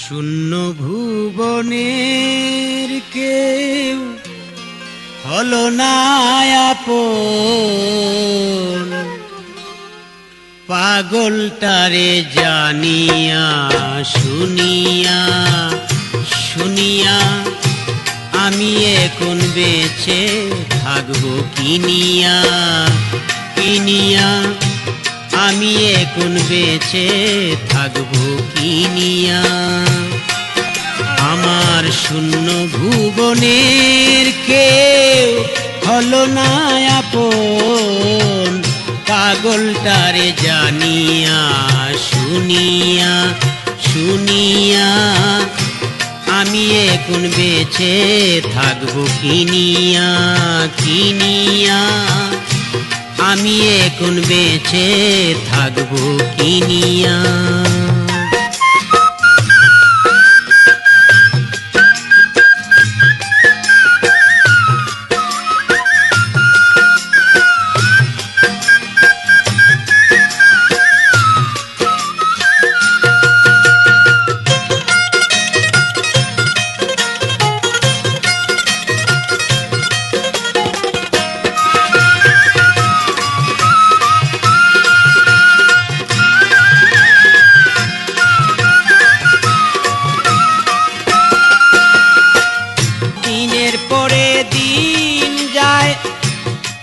শূন্য ভুবনের কেউ হলো না আপন, পাগলটারে জানিয়া শুনিয়া শুনিয়া আমি এখন বেঁচে থাকবো কিনিয়া কিনিয়া, আমি এখন বেঁচে থাকবো কিনিয়া। আমার শূন্য ভুবনের কেউ হলো না আপন, পাগলটারে জানিয়া শুনিয়া শুনিয়া আমি এখন বেঁচে থাকবো কিনিয়া কিনিয়া, আমি এখন বেঁচে থাকবো কিনিয়া।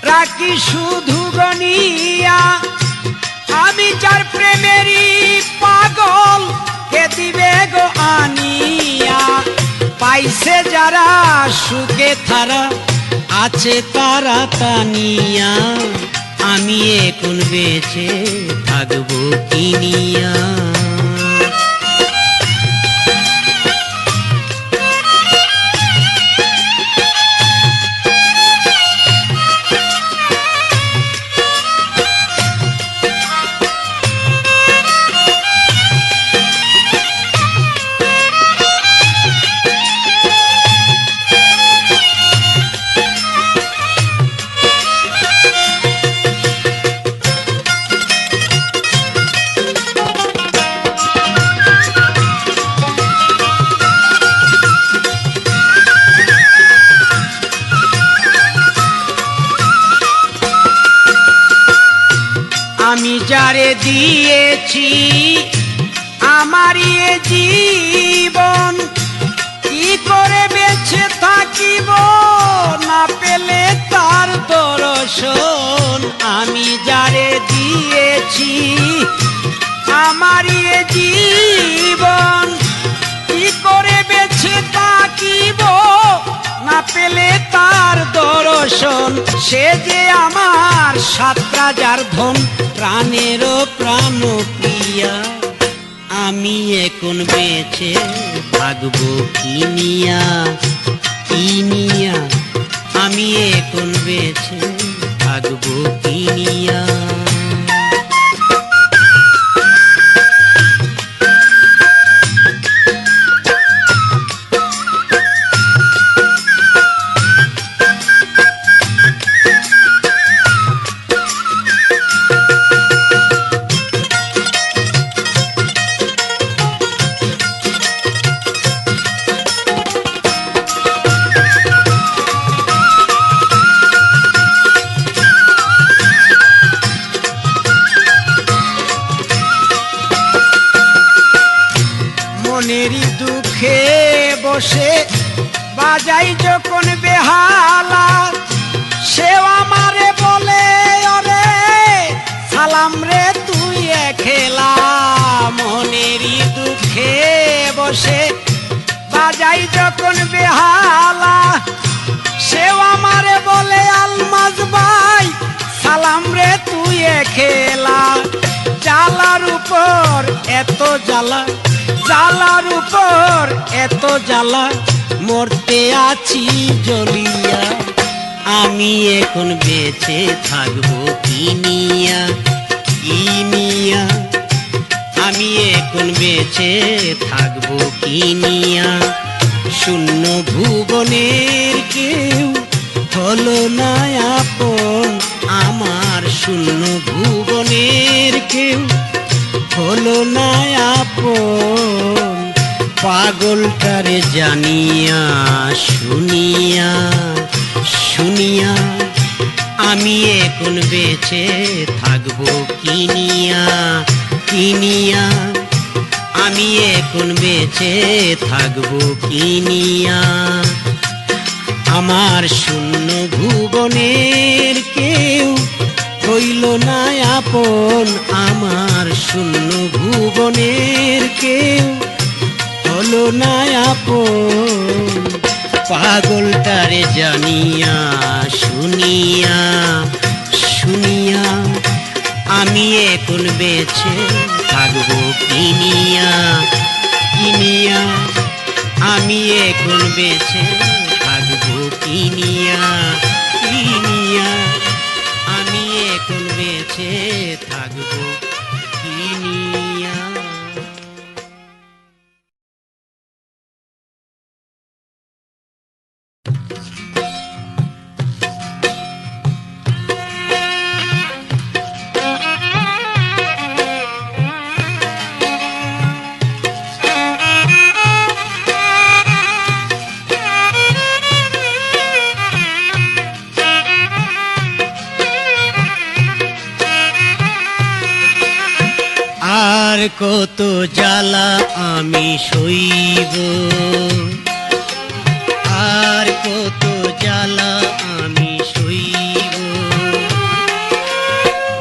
রাখি শুধু গনিয়া, আমি যার প্রেমেরই পাগল কে দিবে গো আনিয়া। পাইছে যারা সুখে তারা আছে তারা তানিয়া, আমি এখন বেঁচে থাকবো কিনিয়া। আমি যারে দিয়েছি আমারই জীবন, কি করে বেঁচে থাকিব না পেলে তার দর্শন। আমি যারে দিয়েছি আমারই জীবন, কি করে বেঁচে থাকিব না পেলে তার দর্শন। সে যে আমার সাত রাজার ধন, প্রাণেরও প্রাণ প্রিয়া, আমি এখন বেঁচে থাকবো কিনিয়া কিনিয়া, আমি এখন বেঁচে থাকবো কিনিয়া। মনেরই দুঃখে বসে বাজাই যখন বেহালা, সেও আমারে বলে ওরে সালাম রে তুই একলা। মনেরই দুঃখে বসে বাজাই যখন বেহালা, সেও আমারে বলে আলমাজ ভাই সালাম রে তুই একলা। জ্বালার উপর এত জ্বালা, জ্বালার উপর এত জ্বালা, মরতে আছি জ্বলিয়া, আমি এখন বেঁচে থাকবো কিনিয়া কিনিয়া, আমি এখন বেঁচে থাকবো কিনিয়া। শূন্য ভুবনের কেউ হলো না আপন, আমার শূন্য ভুবনের কেউ হলো না আপন, পাগলটারে জানিয়া শুনিয়া শুনিয়া আমি এখন বেঁচে থাকবো কিনিয়া কিনিয়া আমি এখন বেঁচে থাকবো কিনিয়া আমার শূন্য ভুবনের কেউ হইল না আপন আমার শূন্য ভুবনের কেউ হলো না আপন পাগলটারে জানিয়া শুনিয়া শুনিয়া আমি এখন বেঁচে থাকবো কিনিয়া কিনিয়া আমি এখন বেঁচে থাকবো কিনিয়া কিনিয়া আমি এখন বেঁচে থাকবো কিনিয়া। আর কত জ্বালা আমি সইব আর কত জ্বালা আমি সইব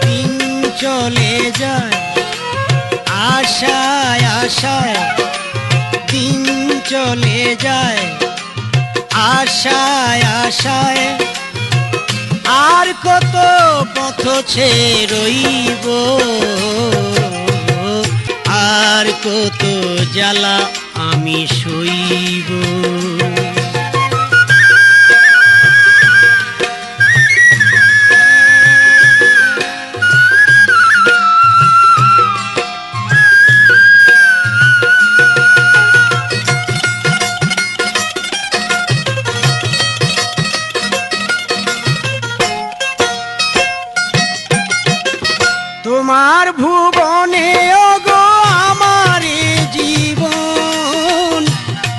দিন চলে যায় আশায় আশায় দিন চলে যায় আশায় আশায় আর কত পথ ছেড়ে রইব আর কত জ্বালা আমি সইব তোমার ভুবনে ওগো আমার জীবন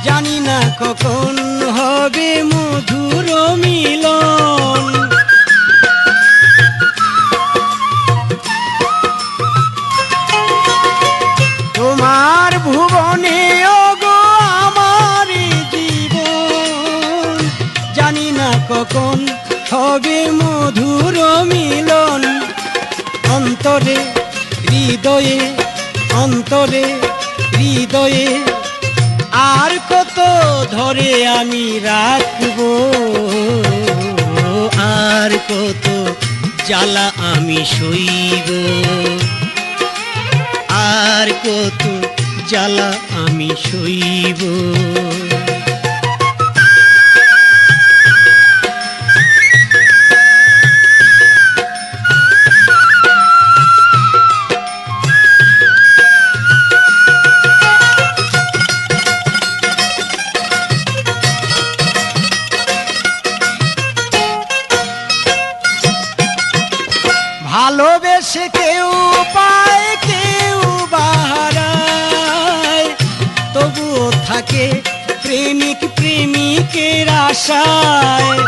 জানি না কখন হবে মধুর মিলন তোমার ভুবনে ওগো আমার জীবন জানি না কখন হবে মধুর মিলন অন্তরে হৃদয়ে অন্তরে হৃদয়ে আর কত ধরে আমি রাখবো আর কত জ্বালা আমি সইব আর কত জ্বালা আমি সইব ভালোবেসে কেউ পায় কেউ বাহারায় তবুও থাকে প্রেমিক প্রেমিকের আশায়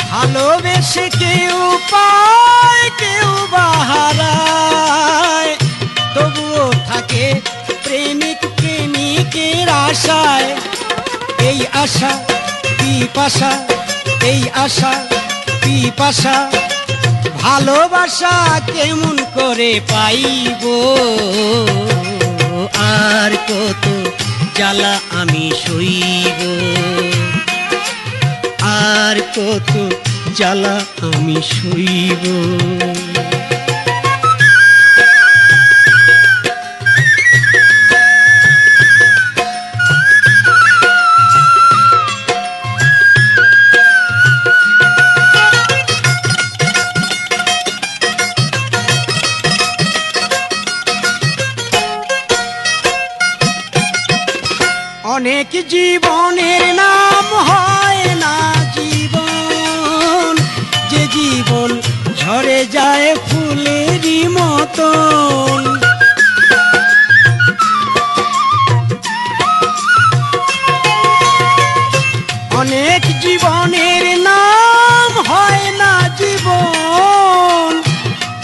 ভালোবেসে কেউ পায় কেউ বাহারায় তবুও থাকে প্রেমিক প্রেমিকের আশায় এই আশা পিপাসা এই আশা পিপাসা ভালোবাসা কেমন করে পাইব আর কত জ্বালা আমি সইব আর কত জ্বালা আমি সইব অনেক জীবনের নাম হয় না জীবন যে জীবন ঝরে যায় যায় ফুলেরই মতন। অনেক জীবনের নাম হয় না জীবন,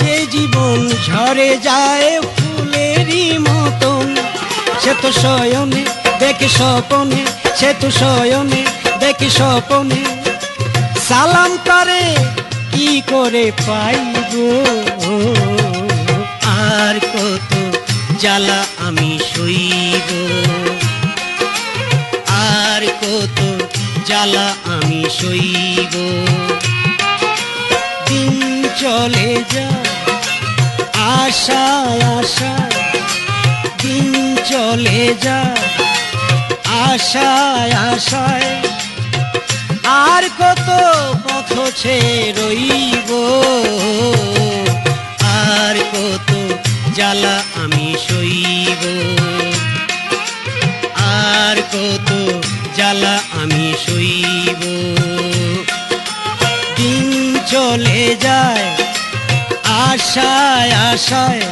যে জীবন ঝরে যায় ফুলেরই মতন। সে তো শয়নে দেখে স্বপনে, সে তো শয়নে দেখে স্বপনে, সালাম করে কি করে পাইব। আর কত জ্বালা আমি সইব, আর কত জ্বালা আমি সইব। দিন চলে যায় আশায় আশায়, দিন চলে যায় আশায় আশায়। আর কত পথ ছেয়ে রইব, আর কত জ্বালা আমি সইব, আর কত জ্বালা আমি সইব। দিন চলে যায় আশায় আশায়,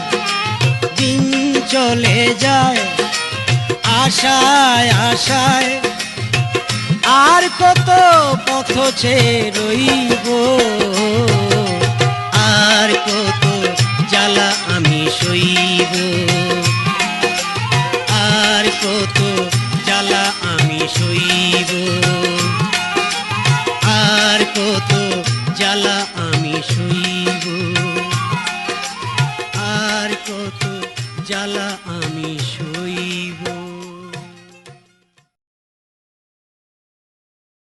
দিন চলে যায় আশায় আশায়। আর কত পথ ছেয়ে রইব, আর কত জ্বালা আমি সইব, আর কত জ্বালা আমি সইব, আর কত জ্বালা আমি সইব, আর কত জ্বালা আমি সইব।